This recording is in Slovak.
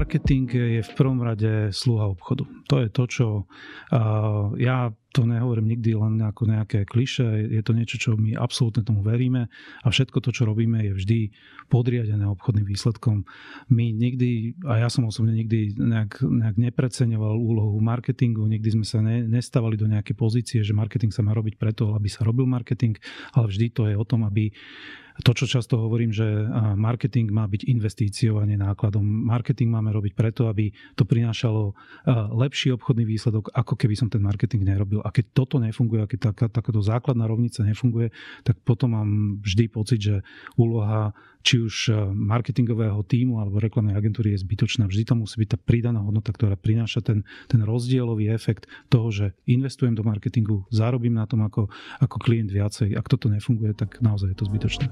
Marketing je v prvom rade sluha obchodu. To je to, čo ja to nehovorím nikdy len ako nejaké klišé, je to niečo, čo my absolútne tomu veríme a všetko to, čo robíme, je vždy podriadené obchodným výsledkom. My nikdy, a ja som osobne nikdy nejak nepreceňoval úlohu marketingu, nikdy sme sa nestávali do nejakej pozície, že marketing sa má robiť preto, aby sa robil marketing, ale vždy to je o tom, aby to, čo často hovorím, že marketing má byť investíciou a nie nákladom. Marketing máme robiť preto, aby to prinášalo lepší obchodný výsledok, ako keby som ten marketing nerobil. A keď toto nefunguje, a keď takáto základná rovnica nefunguje, tak potom mám vždy pocit, že úloha či už marketingového tímu alebo reklamnej agentúry je zbytočná. Vždy tam musí byť tá pridaná hodnota, ktorá prináša ten rozdielový efekt toho, že investujem do marketingu, zarobím na tom ako klient viacej. Ak toto nefunguje, tak naozaj je to zbytočné.